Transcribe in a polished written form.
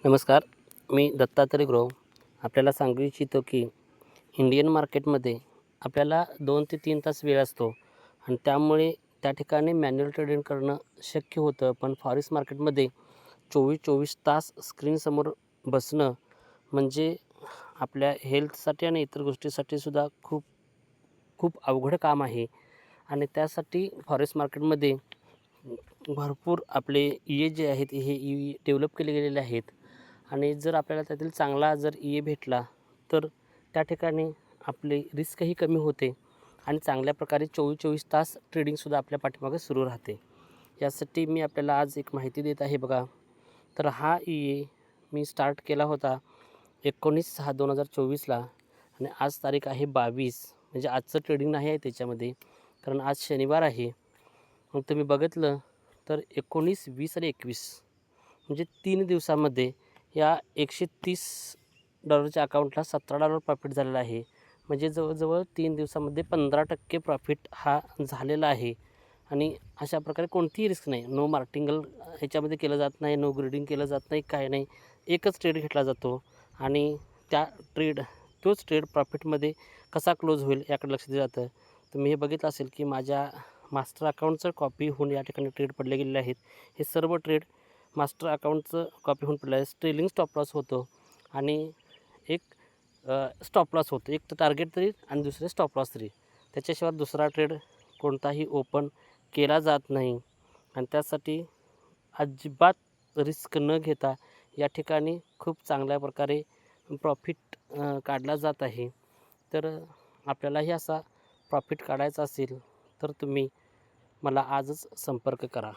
नमस्कार, मी दत्तात्रय गुरव आपल्याला सांगू इच्छितो की इंडियन मार्केटमध्ये आपल्याला 2 ते 3 तास वेळ असतो आणि त्यामुळे त्या ठिकाणी मॅन्युअल ट्रेडिंग करणं शक्य होतं. पण फॉरेक्स मार्केटमध्ये 24-24 तास स्क्रीनसमोर बसणं म्हणजे आपल्या हेल्थसाठी आणि इतर गोष्टीसाठीसुद्धा खूप खूप अवघड काम आहे. आणि त्यासाठी फॉरेक्स मार्केटमध्ये भरपूर आपले जे आहेत हे डेव्हलप केले गेलेले आहेत. आणि जर आपल्याला त्यातील चांगला जर भेटला तर त्या ठिकाणी आपली रिस्कही कमी होते आणि चांगल्या प्रकारे 24-24 तास ट्रेडिंगसुद्धा आपल्या पाठीमागे सुरू राहते. यासाठी मी आपल्याला आज एक माहिती देत आहे बघा. तर हा मी स्टार्ट केला होता 19/6/2024ला आणि आज तारीख आहे 22. म्हणजे आजचं ट्रेडिंग नाही आहे त्याच्यामध्ये, कारण आज शनिवार आहे. मग तुम्ही बघितलं तर 19, 20 आणि 21 म्हणजे 3 दिवसामध्ये या $130च्या अकाउंटला $17 प्रॉफिट झालेला आहे. म्हणजे जवळजवळ 3 दिवसामध्ये 15% प्रॉफिट हा झालेला आहे. आणि अशा प्रकारे कोणतीही रिस्क नाही. नो मार्टिंगल ह्याच्यामध्ये केलं जात नाही, नो ग्रेडिंग केलं जात नाही, काय नाही. एकच ट्रेड घेतला जातो आणि त्या तोच ट्रेड प्रॉफिटमध्ये कसा क्लोज होईल याकडे लक्ष दिलं जातं. तुम्ही हे बघितलं असेल की माझ्या मास्टर अकाउंटचं कॉपी होऊन या ठिकाणी ट्रेड पडले गेलेले आहेत. हे सर्व ट्रेड मास्टर अकाउंटचं कॉपी होऊन पडलं आहे. ट्रेलिंग स्टॉप लॉस होतो आणि एक स्टॉप लॉस होतो. एक तर टार्गेट तरी आणि दुसरे स्टॉप लॉस तरी. त्याच्याशिवाय दुसरा ट्रेड कोणताही ओपन केला जात नाही. आणि त्यासाठी अजिबात रिस्क न घेता या ठिकाणी खूप चांगल्या प्रकारे प्रॉफिट काढला जात आहे. तर आपल्यालाही असा प्रॉफिट काढायचा असेल तर तुम्ही मला आजच संपर्क करा.